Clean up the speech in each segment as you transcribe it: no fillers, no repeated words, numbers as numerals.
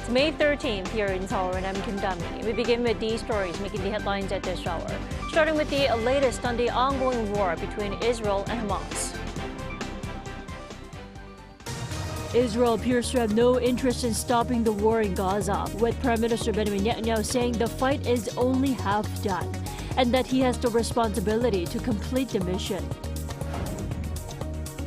It's May 13th here in Seoul, and I'm Kim Dami. We begin with these stories making the headlines at this hour, starting with the latest on the ongoing war between Israel and Hamas. Israel appears to have no interest in stopping the war in Gaza, with Prime Minister Benjamin Netanyahu saying the fight is only half done and that he has the responsibility to complete the mission.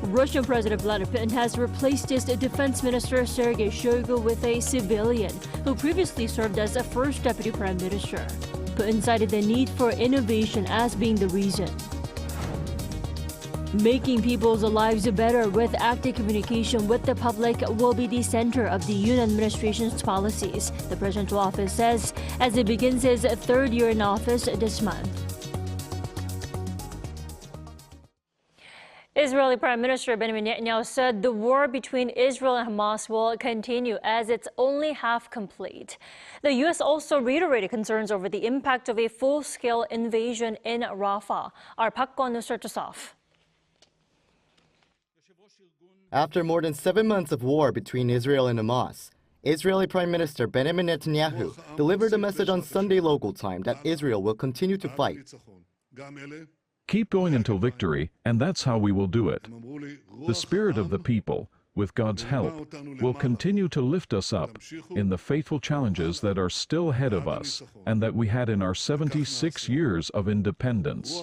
Russian President Vladimir Putin has replaced his defense minister Sergei Shoigu with a civilian who previously served as a first deputy prime minister. Putin cited the need for innovation as being the reason. Making people's lives better with active communication with the public will be the center of the Yoon administration's policies, the presidential office says, as it begins its third year in office this month. Israeli Prime Minister Benjamin Netanyahu said the war between Israel and Hamas will continue as it's only half complete. The U.S. also reiterated concerns over the impact of a full-scale invasion in Rafah. Our Park Kwon starts us off. After more than 7 months of war between Israel and Hamas, Israeli Prime Minister Benjamin Netanyahu delivered a message on Sunday local time that Israel will continue to fight. Keep going until victory, and that's how we will do it. The spirit of the people, with God's help, will continue to lift us up in the faithful challenges that are still ahead of us and that we had in our 76 years of independence.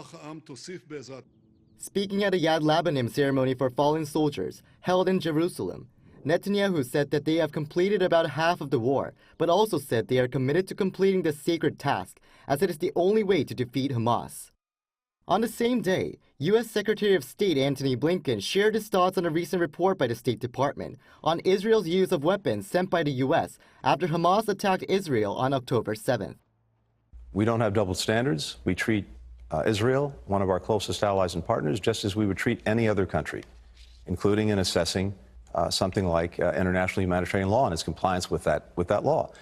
Speaking at a Yad Labanim ceremony for fallen soldiers held in Jerusalem, Netanyahu said that they have completed about half of the war, but also said they are committed to completing the sacred task, as it is the only way to defeat Hamas. On the same day, U.S. Secretary of State Antony Blinken shared his thoughts on a recent report by the State Department on Israel's use of weapons sent by the U.S. after Hamas attacked Israel on October 7th. We don't have double standards. We treat Israel, one of our closest allies and partners, just as we would treat any other country, including in assessing something like international humanitarian law and its compliance with that law.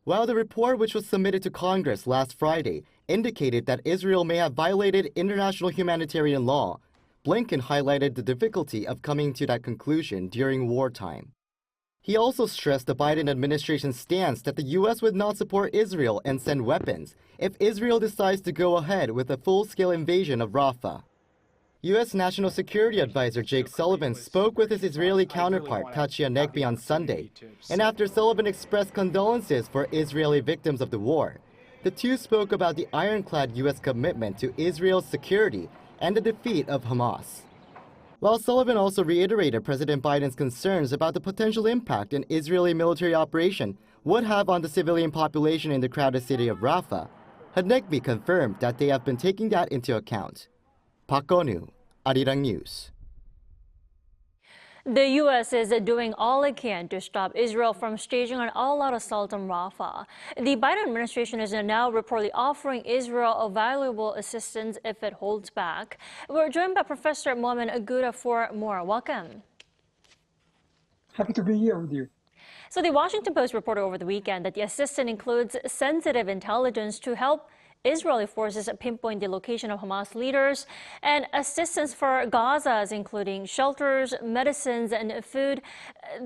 While the report, which was submitted to Congress last Friday, indicated that Israel may have violated international humanitarian law, Blinken highlighted the difficulty of coming to that conclusion during wartime. He also stressed the Biden administration's stance that the U.S. would not support Israel and send weapons if Israel decides to go ahead with a full-scale invasion of Rafah. U.S. National Security Advisor Jake Sullivan spoke with his Israeli counterpart Pattaya Negbi on Sunday, and after Sullivan expressed condolences for Israeli victims of the war, the two spoke about the ironclad U.S. commitment to Israel's security and the defeat of Hamas. While Sullivan also reiterated President Biden's concerns about the potential impact an Israeli military operation would have on the civilian population in the crowded city of Rafah, Negbi confirmed that they have been taking that into account. Park Kwon, Arirang News. The U.S. is doing all it can to stop Israel from staging an all-out assault on Rafah. The Biden administration is now reportedly offering Israel valuable assistance if it holds back. We're joined by Professor Mohamed Aguda for more. Welcome. Happy to be here with you. So the Washington Post reported over the weekend that the assistance includes sensitive intelligence to help Israeli forces pinpoint the location of Hamas leaders, and assistance for Gaza, including shelters, medicines, and food.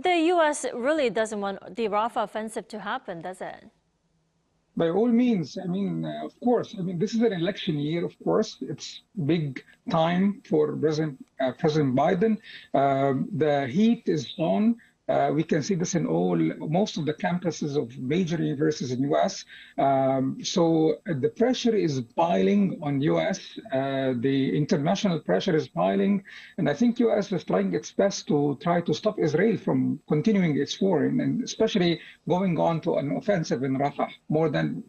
The U.S. really doesn't want the Rafah offensive to happen, does it? By all means, of course. This is an election year, of course. It's big time for President Biden. The heat is on. We can see this in most of the campuses of major universities in U.S. So the pressure is piling on U.S. The international pressure is piling, and I think U.S. is trying its best to try to stop Israel from continuing its war, and especially going on to an offensive in Rafah, more than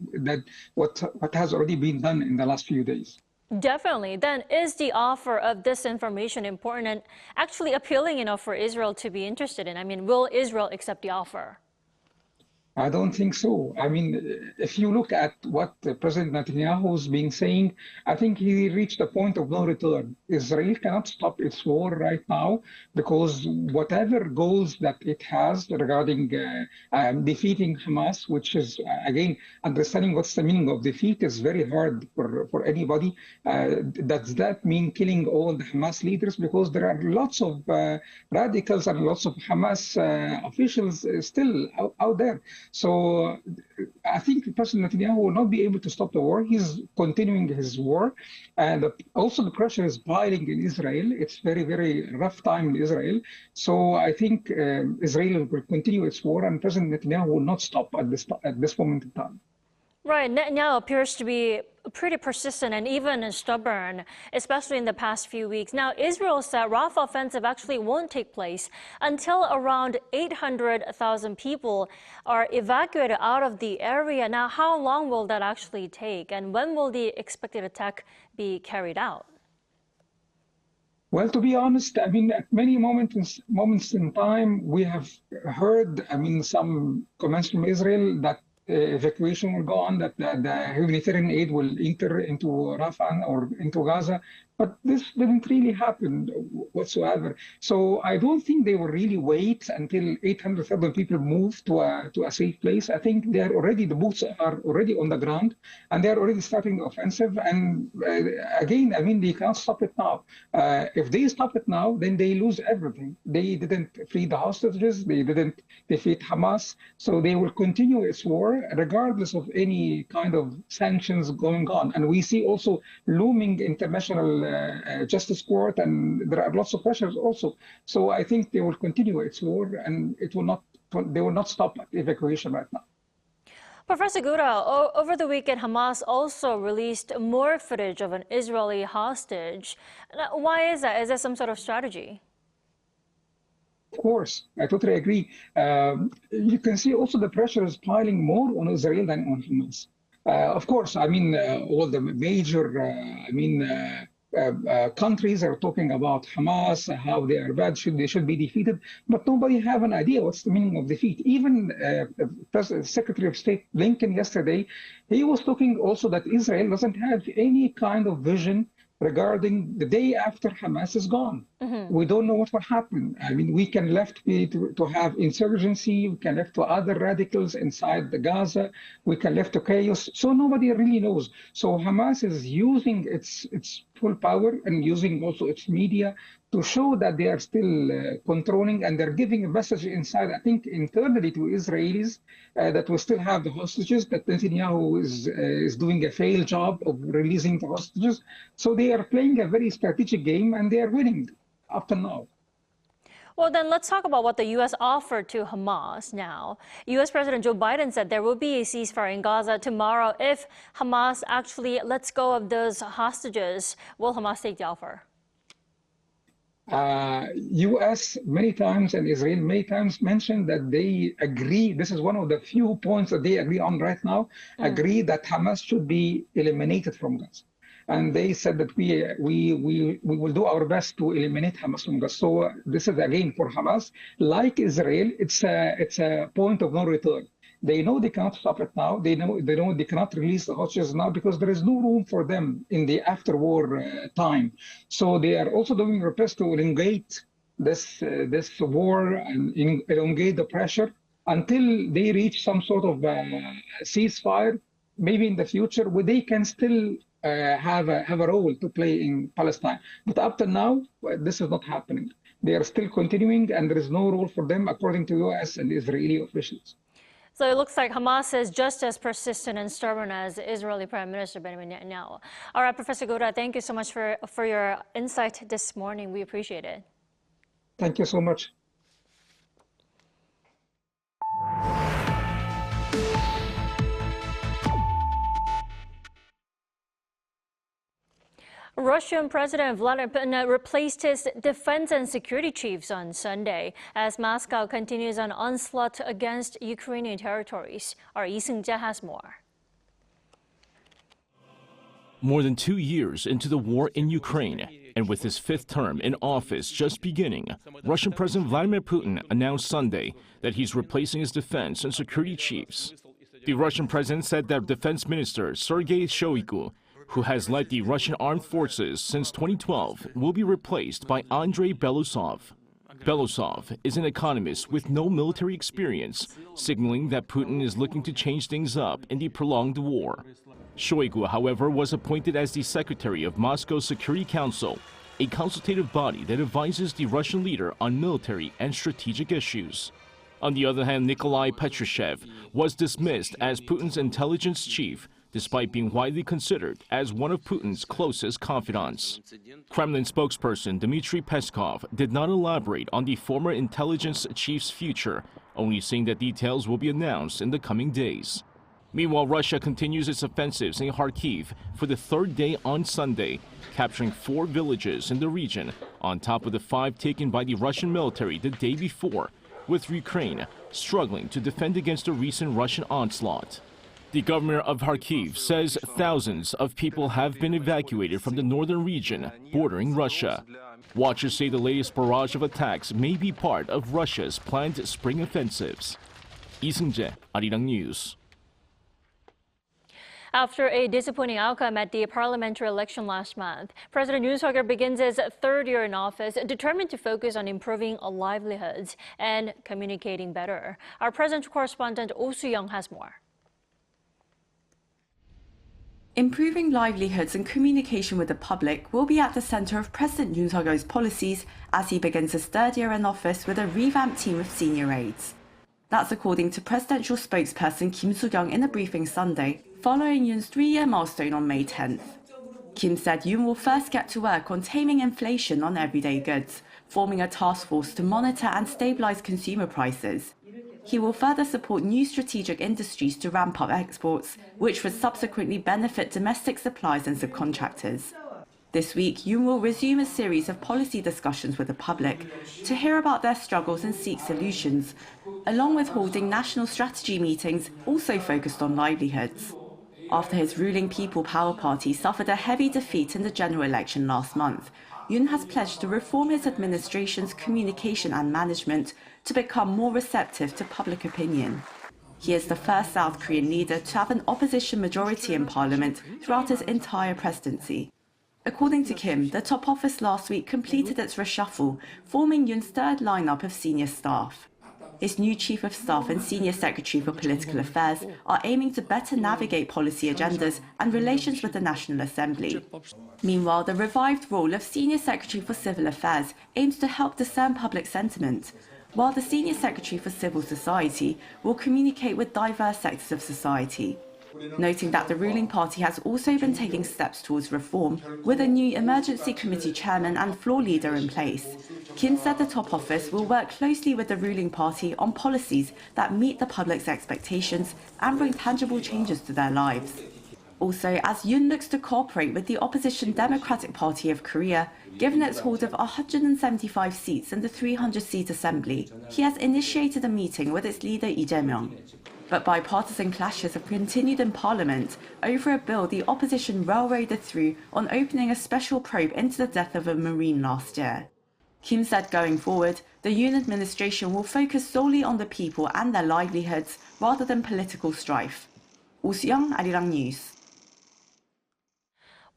what has already been done in the last few days. Definitely. Then is the offer of this information important and actually appealing enough for Israel to be interested in? Will Israel accept the offer? I don't think so. If you look at what President Netanyahu is being saying, I think he reached a point of no return. Israel cannot stop its war right now because whatever goals that it has regarding defeating Hamas, which is, again, understanding what's the meaning of defeat is very hard for anybody. Does that mean killing all the Hamas leaders? Because there are lots of radicals and lots of Hamas officials still out there. So I think President Netanyahu will not be able to stop the war. He's continuing his war. And also the pressure is piling in Israel. It's very, very rough time in Israel. So I think Israel will continue its war, and President Netanyahu will not stop at this moment in time. Right, Netanyahu appears to be pretty persistent and even stubborn, especially in the past few weeks. Now, Israel said Rafah offensive actually won't take place until around 800,000 people are evacuated out of the area. Now, how long will that actually take, and when will the expected attack be carried out? Well, to be honest, I mean, at many moments in time, we have heard, I mean, some comments from Israel that evacuation will go on, that the humanitarian aid will enter into Rafah or into Gaza. But this didn't really happen whatsoever. So I don't think they will really wait until 800,000 people move to a safe place. I think the boots are already on the ground, and they're already starting the offensive. And again, I mean, they can't stop it now. If they stop it now, then they lose everything. They didn't free the hostages. They didn't defeat Hamas. So they will continue its war regardless of any kind of sanctions going on. And we see also looming international justice court, and there are lots of pressures also. So I think they will continue its war, and they will not stop evacuation right now. Professor Gura, over the weekend, Hamas also released more footage of an Israeli hostage. Now, why is that? Is there some sort of strategy? Of course, I totally agree. You can see also the pressure is piling more on Israel than on Hamas. Of course, I mean, all the major, countries are talking about Hamas, how they are bad, they should be defeated, but nobody have an idea what's the meaning of defeat. Even Secretary of State Blinken yesterday, he was talking also that Israel doesn't have any kind of vision regarding the day after Hamas is gone. Mm-hmm. We don't know what will happen. I mean, we can left to have insurgency, we can left to other radicals inside the Gaza, we can left to chaos. So nobody really knows. So Hamas is using its full power and using also its media to show that they are still controlling, and they're giving a message inside, I think, internally to Israelis that we still have the hostages, that Netanyahu is doing a failed job of releasing the hostages. So they are playing a very strategic game, and they are winning up to now. Well, then let's talk about what the U.S. offered to Hamas now. U.S. President Joe Biden said there will be a ceasefire in Gaza tomorrow if Hamas actually lets go of those hostages. Will Hamas take the offer? U.S. many times and Israel many times mentioned that they agree. This is one of the few points that they agree on right now. Agree that Hamas should be eliminated from Gaza, and they said that we will do our best to eliminate Hamas from Gaza. So this is again for Hamas, like Israel. It's a point of no return. They know they cannot stop it now. They know they cannot release the hostages now because there is no room for them in the after-war time. So they are also doing their best to elongate this war and elongate the pressure until they reach some sort of ceasefire, maybe in the future, where they can still have a role to play in Palestine. But up to now, this is not happening. They are still continuing, and there is no role for them, according to U.S. and Israeli officials. So it looks like Hamas is just as persistent and stubborn as Israeli Prime Minister Benjamin Netanyahu. All right, Professor Gura, thank you so much for your insight this morning. We appreciate it. Thank you so much. Russian President Vladimir Putin replaced his defense and security chiefs on Sunday as Moscow continues an onslaught against Ukrainian territories. Our Lee Seung-jae has more. More than 2 years into the war in Ukraine, and with his fifth term in office just beginning, Russian President Vladimir Putin announced Sunday that he's replacing his defense and security chiefs. The Russian president said that Defense Minister Sergei Shoigu, who has led the Russian armed forces since 2012, will be replaced by Andrei Belousov. Belousov is an economist with no military experience, signaling that Putin is looking to change things up in the prolonged war. Shoigu, however, was appointed as the secretary of Moscow's Security Council, a consultative body that advises the Russian leader on military and strategic issues. On the other hand, Nikolai Patrushev was dismissed as Putin's intelligence chief, despite being widely considered as one of Putin's closest confidants. Kremlin spokesperson Dmitry Peskov did not elaborate on the former intelligence chief's future, only saying that details will be announced in the coming days. Meanwhile, Russia continues its offensives in Kharkiv for the third day on Sunday, capturing 4 villages in the region, on top of the 5 taken by the Russian military the day before, with Ukraine struggling to defend against a recent Russian onslaught. The governor of Kharkiv says thousands of people have been evacuated from the northern region bordering Russia. Watchers say the latest barrage of attacks may be part of Russia's planned spring offensives. Lee Seung-jae, Arirang News. After a disappointing outcome at the parliamentary election last month, President Yoon begins his third year in office, determined to focus on improving livelihoods and communicating better. Our presidential correspondent Oh Soo-young has more. Improving livelihoods and communication with the public will be at the centre of President Yoon Suk-yeol's policies as he begins his third year in office with a revamped team of senior aides. That's according to presidential spokesperson Kim Soo-kyung in a briefing Sunday, following Yoon's 3-year milestone on May 10th. Kim said Yoon will first get to work on taming inflation on everyday goods, forming a task force to monitor and stabilise consumer prices. He will further support new strategic industries to ramp up exports, which would subsequently benefit domestic suppliers and subcontractors. This week, Yoon will resume a series of policy discussions with the public to hear about their struggles and seek solutions, along with holding national strategy meetings also focused on livelihoods. After his ruling People Power Party suffered a heavy defeat in the general election last month, Yoon has pledged to reform his administration's communication and management to become more receptive to public opinion. He is the first South Korean leader to have an opposition majority in parliament throughout his entire presidency. According to Kim, the top office last week completed its reshuffle, forming Yoon's third lineup of senior staff. His new Chief of Staff and Senior Secretary for Political Affairs are aiming to better navigate policy agendas and relations with the National Assembly. Meanwhile, the revived role of Senior Secretary for Civil Affairs aims to help discern public sentiment, while the Senior Secretary for Civil Society will communicate with diverse sectors of society. Noting that the ruling party has also been taking steps towards reform, with a new emergency committee chairman and floor leader in place. Kim said the top office will work closely with the ruling party on policies that meet the public's expectations and bring tangible changes to their lives. Also, as Yoon looks to cooperate with the opposition Democratic Party of Korea, given its hold of 175 seats in the 300-seat assembly, he has initiated a meeting with its leader Lee Jae-myung. But bipartisan clashes have continued in Parliament over a bill the opposition railroaded through on opening a special probe into the death of a Marine last year. Kim said going forward, the Yoon administration will focus solely on the people and their livelihoods rather than political strife. Oh Soo-young, Arirang News.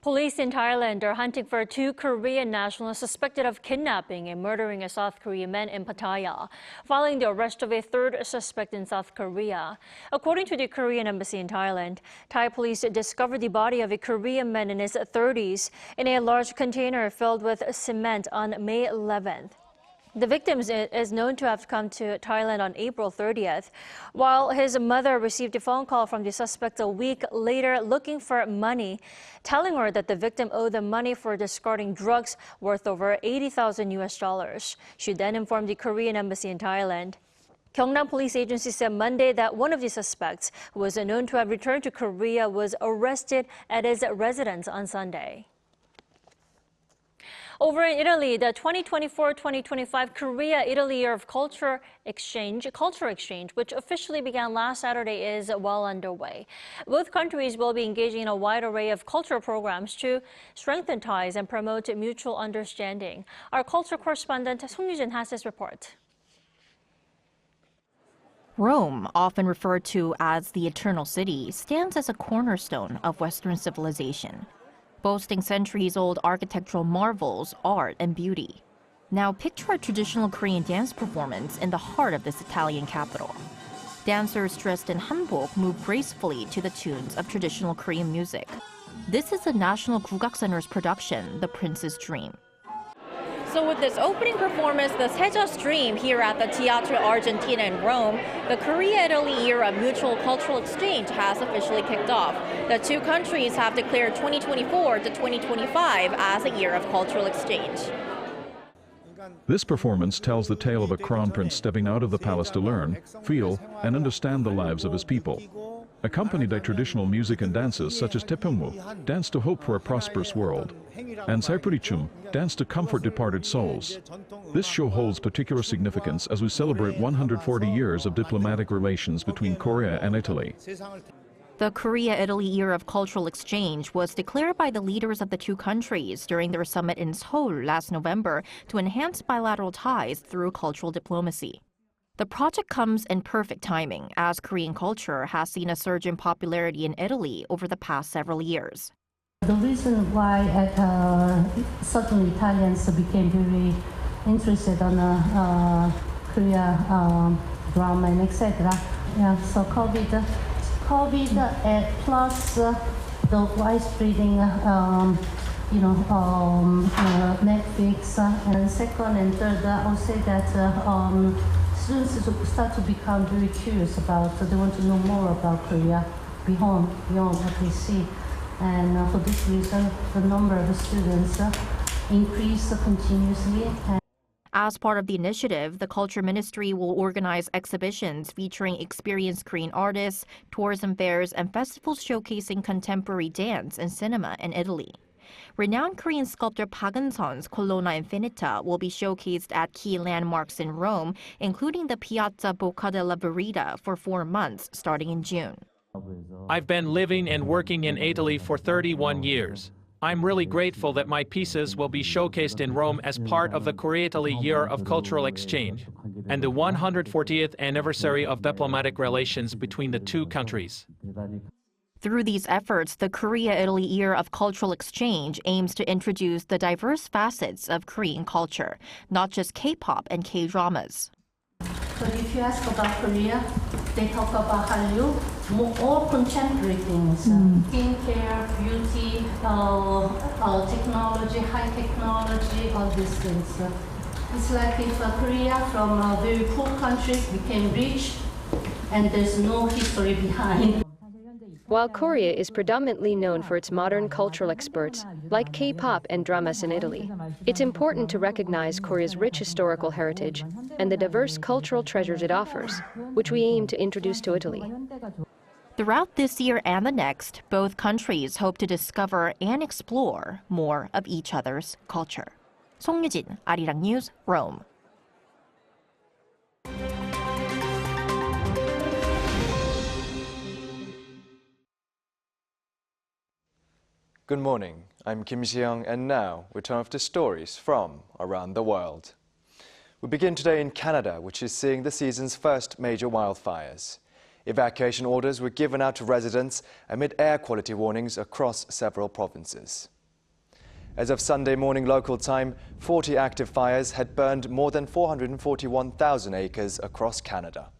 Police in Thailand are hunting for 2 Korean nationals suspected of kidnapping and murdering a South Korean man in Pattaya, following the arrest of a 3rd suspect in South Korea. According to the Korean embassy in Thailand, Thai police discovered the body of a Korean man in his 30s in a large container filled with cement on May 11th. The victim is known to have come to Thailand on April 30th, while his mother received a phone call from the suspect a week later looking for money, telling her that the victim owed them money for discarding drugs worth over $80,000. She then informed the Korean embassy in Thailand. Gyeongnam Police Agency said Monday that one of the suspects, who was known to have returned to Korea, was arrested at his residence on Sunday. Over in Italy, the 2024-2025 Korea-Italy Year of Culture Exchange, which officially began last Saturday, is well underway. Both countries will be engaging in a wide array of cultural programs to strengthen ties and promote mutual understanding. Our culture correspondent Song Yujin has this report. Rome, often referred to as the Eternal City, stands as a cornerstone of Western civilization, boasting centuries-old architectural marvels, art, and beauty. Now picture a traditional Korean dance performance in the heart of this Italian capital. Dancers dressed in hanbok move gracefully to the tunes of traditional Korean music. This is the National Gugak Center's production, The Prince's Dream. So with this opening performance, the Seja Stream here at the Teatro Argentina in Rome, the Korea-Italy era mutual cultural exchange has officially kicked off. The two countries have declared 2024 to 2025 as a year of cultural exchange. This performance tells the tale of a crown prince stepping out of the palace to learn, feel, and understand the lives of his people. Accompanied by traditional music and dances such as Tepungmu, dance to hope for a prosperous world, and Saipurichum, dance to comfort departed souls. This show holds particular significance as we celebrate 140 years of diplomatic relations between Korea and Italy. The Korea-Italy year of cultural exchange was declared by the leaders of the two countries during their summit in Seoul last November to enhance bilateral ties through cultural diplomacy. The project comes in perfect timing, as Korean culture has seen a surge in popularity in Italy over the past several years. The reason why certainly Italians became very interested on Korea drama and etc. Yeah, so COVID plus the widespreading Netflix, and second and third, I would say that students start to become very curious about, they want to know more about Korea beyond what we see. And for this reason, the number of students increase continuously. As part of the initiative, the Culture Ministry will organize exhibitions featuring experienced Korean artists, tourism fairs, and festivals showcasing contemporary dance and cinema in Italy. Renowned Korean sculptor Park Eun-sun's Colonna Infinita will be showcased at key landmarks in Rome, including the Piazza Bocca della Verita, for 4 months, starting in June. I've been living and working in Italy for 31 years. I'm really grateful that my pieces will be showcased in Rome as part of the Korea-Italy Year of Cultural Exchange and the 140th anniversary of diplomatic relations between the two countries. Through these efforts, the Korea-Italy Year of Cultural Exchange aims to introduce the diverse facets of Korean culture, not just K-pop and K-dramas. So if you ask about Korea, they talk about Hallyu, all contemporary things, skincare, beauty, technology, high technology, all these things. It's like if Korea from a very poor country became rich and there's no history behind. While Korea is predominantly known for its modern cultural experts, like K-pop and dramas in Italy, it's important to recognize Korea's rich historical heritage and the diverse cultural treasures it offers, which we aim to introduce to Italy. Throughout this year and the next, both countries hope to discover and explore more of each other's culture. 송유진, Arirang News, Rome. Good morning, I'm Kim Si-young, and now we turn to stories from around the world. We begin today in Canada, which is seeing the season's first major wildfires. Evacuation orders were given out to residents amid air quality warnings across several provinces. As of Sunday morning local time, 40 active fires had burned more than 441,000 acres across Canada.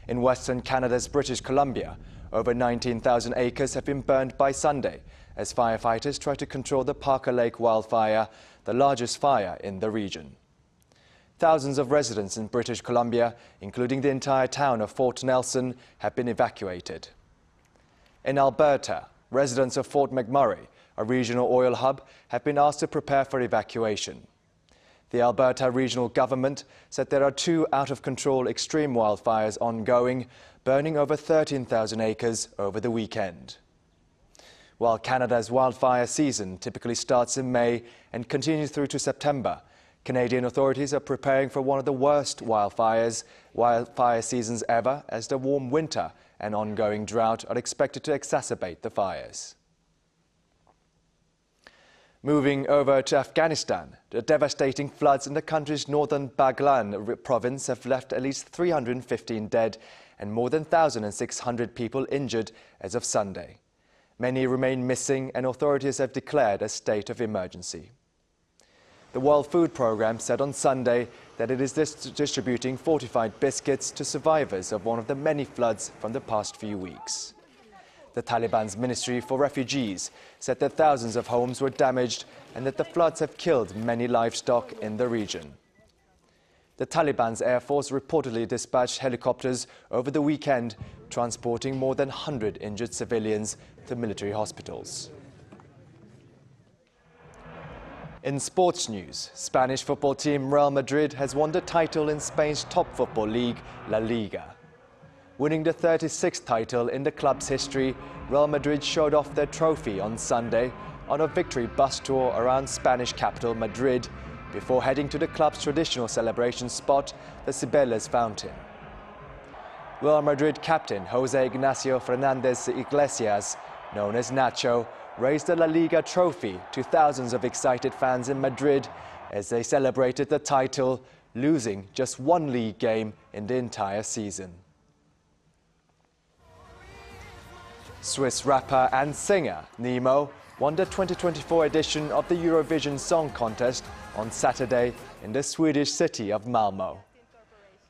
In Western Canada's British Columbia, over 19,000 acres have been burned by Sunday, as firefighters try to control the Parker Lake wildfire, the largest fire in the region. Thousands of residents in British Columbia, including the entire town of Fort Nelson, have been evacuated. In Alberta, residents of Fort McMurray, a regional oil hub, have been asked to prepare for evacuation. The Alberta regional government said there are 2 out-of-control extreme wildfires ongoing, burning over 13,000 acres over the weekend. While Canada's wildfire season typically starts in May and continues through to September, Canadian authorities are preparing for one of the worst wildfire seasons ever, as the warm winter and ongoing drought are expected to exacerbate the fires. Moving over to Afghanistan, the devastating floods in the country's northern Baghlan province have left at least 315 dead and more than 1,600 people injured as of Sunday. Many remain missing, and authorities have declared a state of emergency. The World Food Programme said on Sunday that it is distributing fortified biscuits to survivors of one of the many floods from the past few weeks. The Taliban's Ministry for Refugees said that thousands of homes were damaged and that the floods have killed many livestock in the region. The Taliban's Air Force reportedly dispatched helicopters over the weekend, transporting more than 100 injured civilians to military hospitals. In sports news, Spanish football team Real Madrid has won the title in Spain's top football league, La Liga. Winning the 36th title in the club's history, Real Madrid showed off their trophy on Sunday on a victory bus tour around Spanish capital Madrid before heading to the club's traditional celebration spot, the Cibeles Fountain. Real Madrid captain Jose Ignacio Fernandez Iglesias, known as Nacho, raised the La Liga trophy to thousands of excited fans in Madrid as they celebrated the title, losing just one league game in the entire season. Swiss rapper and singer Nemo won the 2024 edition of the Eurovision Song Contest on Saturday in the Swedish city of Malmö.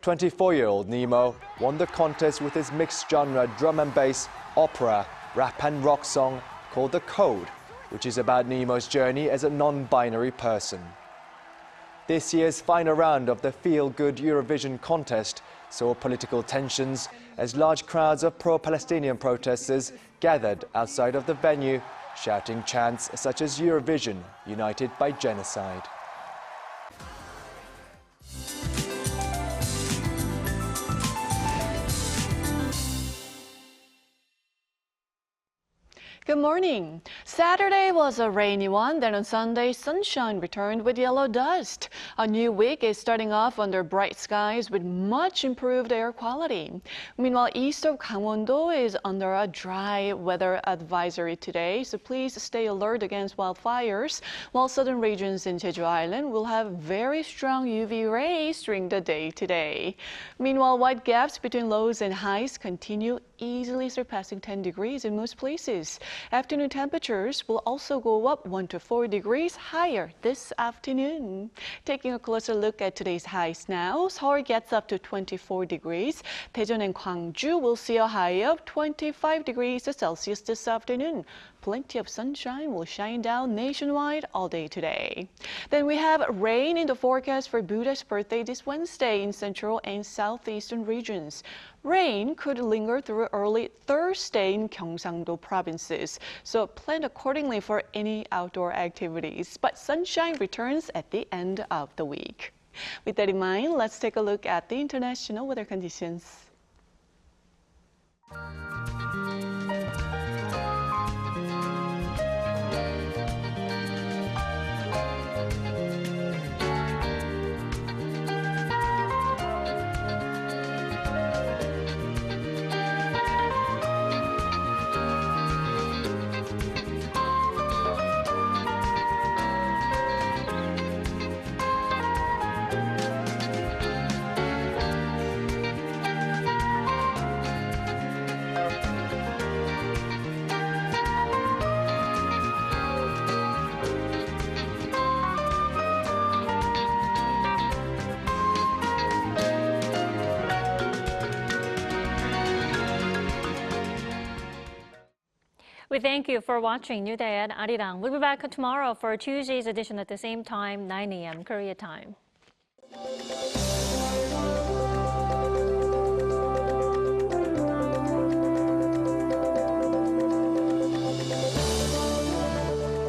24-year-old Nemo won the contest with his mixed-genre drum and bass, opera, rap and rock song called The Code, which is about Nemo's journey as a non-binary person. This year's final round of the feel-good Eurovision contest saw political tensions as large crowds of pro-Palestinian protesters gathered outside of the venue, shouting chants such as Eurovision, united by genocide. Good morning. Saturday was a rainy one, then on Sunday, sunshine returned with yellow dust. A new week is starting off under bright skies with much improved air quality. Meanwhile, east of Gangwon-do is under a dry weather advisory today, so please stay alert against wildfires, while southern regions in Jeju Island will have very strong UV rays during the day today. Meanwhile, wide gaps between lows and highs continue, easily surpassing 10 degrees in most places. Afternoon temperatures will also go up 1 to 4 degrees higher this afternoon. Taking a closer look at today's highs now, Seoul gets up to 24 degrees. Daejeon and Gwangju will see a high of 25 degrees Celsius this afternoon. Plenty of sunshine will shine down nationwide all day today. Then we have rain in the forecast for Buddha's birthday this Wednesday in central and southeastern regions. Rain could linger through early Thursday in Gyeongsang-do provinces, so plan accordingly for any outdoor activities. But sunshine returns at the end of the week. With that in mind, let's take a look at the international weather conditions. We thank you for watching New Day at Arirang. We'll be back tomorrow for Tuesday's edition at the same time, 9 a.m. Korea time.